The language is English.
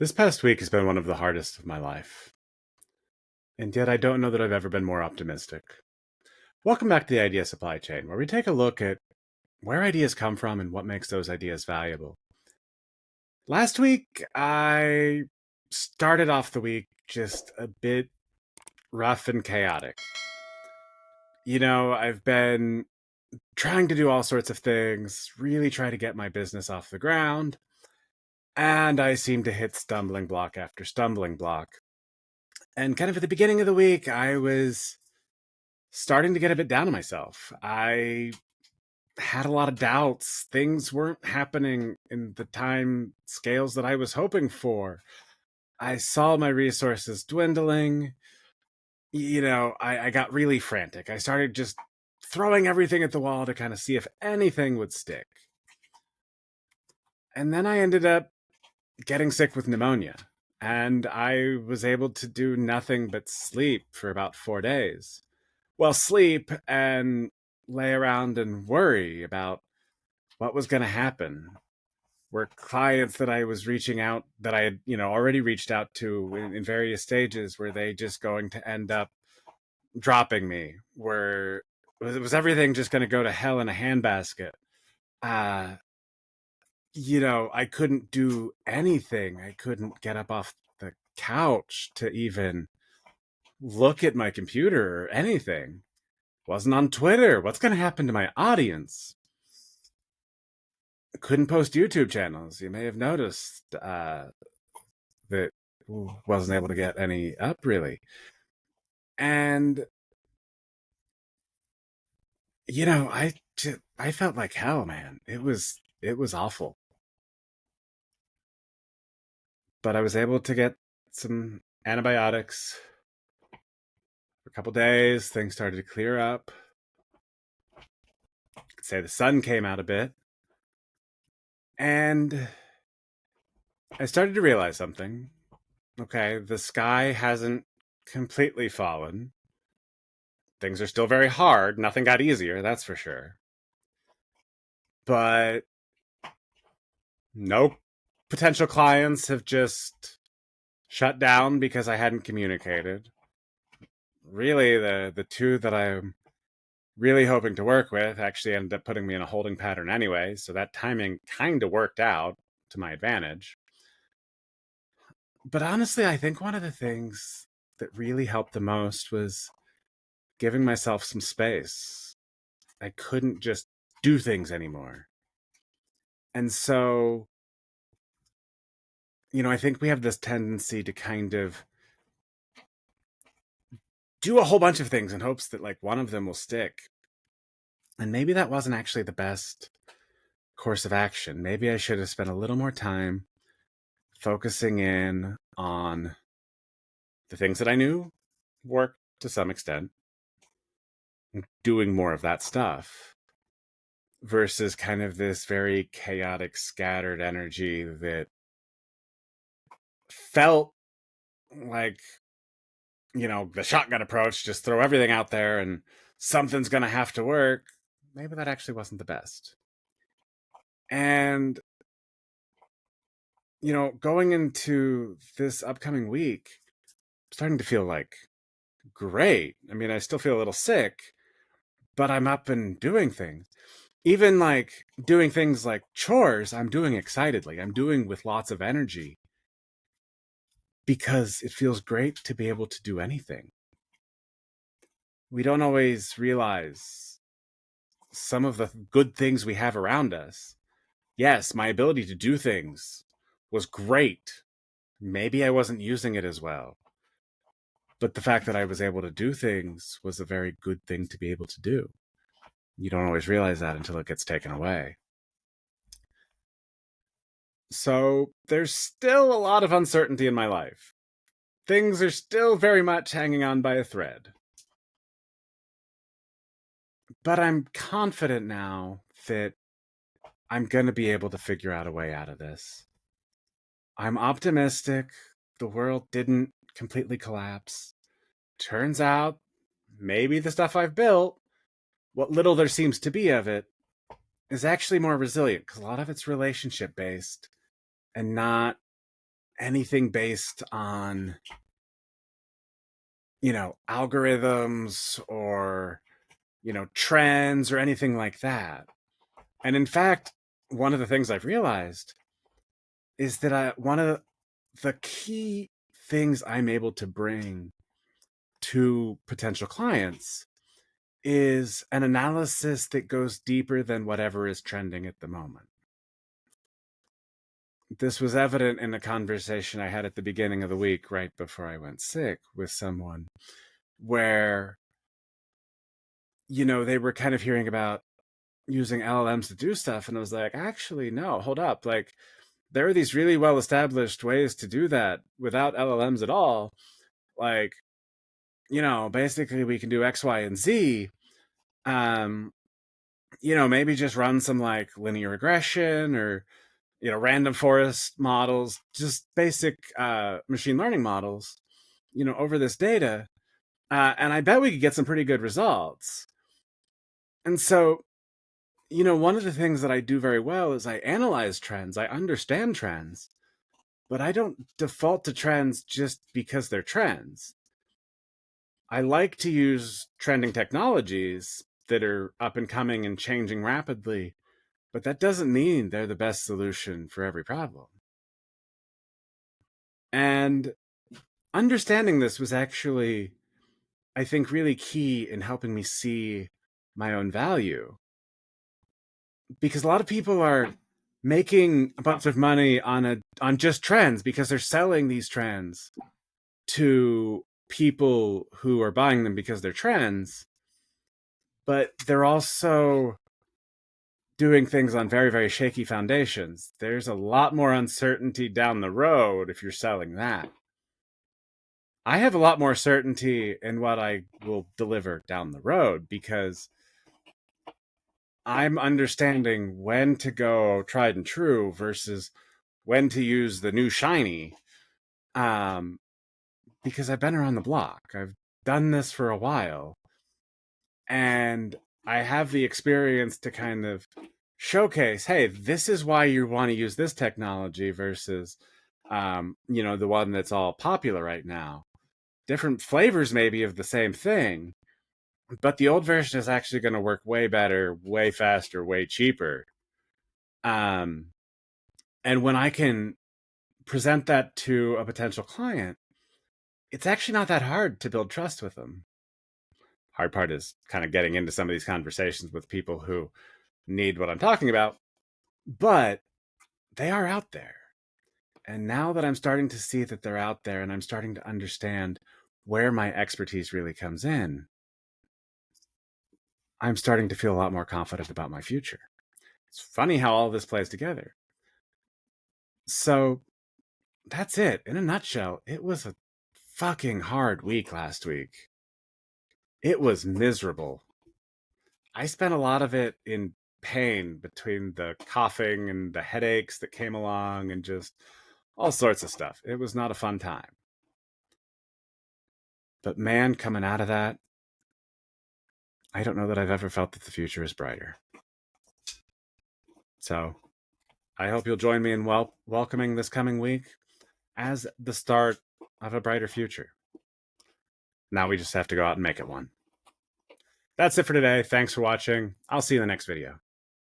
This past week has been one of the hardest of my life, and yet I don't know that I've ever been more optimistic. Welcome back to the Idea Supply Chain, where we take a look at where ideas come from and what makes those ideas valuable. Last week, I started off the week just a bit rough and chaotic. I've been trying to do all sorts of things, really try to get my business off the ground, and I seem to hit stumbling block after stumbling block. And kind of at the beginning of the week, I was starting to get a bit down on myself. I had a lot of doubts. Things weren't happening in the time scales that I was hoping for. I saw my resources dwindling. I got really frantic. I started just throwing everything at the wall to kind of see if anything would stick. And then I ended up getting sick with pneumonia. And I was able to do nothing but sleep for about 4 days. Well, sleep and lay around and worry about what was going to happen. Were clients that I was reaching out, that I had, already reached out to in various stages, were they just going to end up dropping me? Was everything just going to go to hell in a handbasket? Uh, I couldn't do anything. I couldn't get up off the couch to even look at my computer or anything. Wasn't on Twitter. What's going to happen to my audience? Couldn't post YouTube channels. You may have noticed that wasn't able to get any up really. And I felt like hell, man. It was awful. But I was able to get some antibiotics for a couple days. Things started to clear up. I could say the sun came out a bit. And I started to realize something. Okay, the sky hasn't completely fallen. Things are still very hard. Nothing got easier, that's for sure. But no potential clients have just shut down because I hadn't communicated. Really, the two that I'm really hoping to work with actually ended up putting me in a holding pattern anyway, so that timing kind of worked out to my advantage. But honestly, I think one of the things that really helped the most was giving myself some space. I couldn't just do things anymore. And so, I think we have this tendency to kind of do a whole bunch of things in hopes that like one of them will stick. And maybe that wasn't actually the best course of action. Maybe I should have spent a little more time focusing in on the things that I knew worked to some extent, doing more of that stuff versus kind of this very chaotic, scattered energy that felt like, the shotgun approach, just throw everything out there and something's going to have to work. Maybe that actually wasn't the best. And, going into this upcoming week, I'm starting to feel like great. I mean, I still feel a little sick, but I'm up and doing things. Even like doing things like chores, I'm doing excitedly. I'm doing with lots of energy because it feels great to be able to do anything. We don't always realize some of the good things we have around us. Yes, my ability to do things was great. Maybe I wasn't using it as well. But the fact that I was able to do things was a very good thing to be able to do. You don't always realize that until it gets taken away. So there's still a lot of uncertainty in my life. Things are still very much hanging on by a thread. But I'm confident now that I'm going to be able to figure out a way out of this. I'm optimistic. The world didn't completely collapse. Turns out, maybe the stuff I've built, what little there seems to be of it, is actually more resilient because a lot of it's relationship based and not anything based on, algorithms or, trends or anything like that. And in fact, one of the things I've realized is that one of the key things I'm able to bring to potential clients is an analysis that goes deeper than whatever is trending at the moment. This was evident in a conversation I had at the beginning of the week, right before I went sick, with someone where, they were kind of hearing about using LLMs to do stuff. And I was like, actually, no, hold up. Like, there are these really well established ways to do that without LLMs at all. Like, basically we can do X, Y, and Z. Maybe just run some like linear regression or, random forest models, just basic machine learning models, over this data. And I bet we could get some pretty good results. And so, one of the things that I do very well is I analyze trends, I understand trends, but I don't default to trends just because they're trends. I like to use trending technologies that are up and coming and changing rapidly, but that doesn't mean they're the best solution for every problem. And understanding this was actually, I think, really key in helping me see my own value. Because a lot of people are making a bunch of money on just trends because they're selling these trends to people who are buying them because they're trends, but they're also doing things on very, very shaky foundations. There's a lot more uncertainty down the road if you're selling that. I have a lot more certainty in what I will deliver down the road because I'm understanding when to go tried and true versus when to use the new shiny. Because I've been around the block. I've done this for a while. And I have the experience to kind of showcase, hey, this is why you want to use this technology versus, the one that's all popular right now. Different flavors maybe of the same thing, but the old version is actually going to work way better, way faster, way cheaper. And when I can present that to a potential client, it's actually not that hard to build trust with them. Hard part is kind of getting into some of these conversations with people who need what I'm talking about, but they are out there. And now that I'm starting to see that they're out there and I'm starting to understand where my expertise really comes in, I'm starting to feel a lot more confident about my future. It's funny how all this plays together. So that's it. In a nutshell, it was a fucking hard week last week. It was miserable. I spent a lot of it in pain between the coughing and the headaches that came along and just all sorts of stuff. It was not a fun time. But man, coming out of that, I don't know that I've ever felt that the future is brighter. So I hope you'll join me in welcoming this coming week as the start of a brighter future. Now we just have to go out and make it one. That's it for today. Thanks for watching. I'll see you in the next video.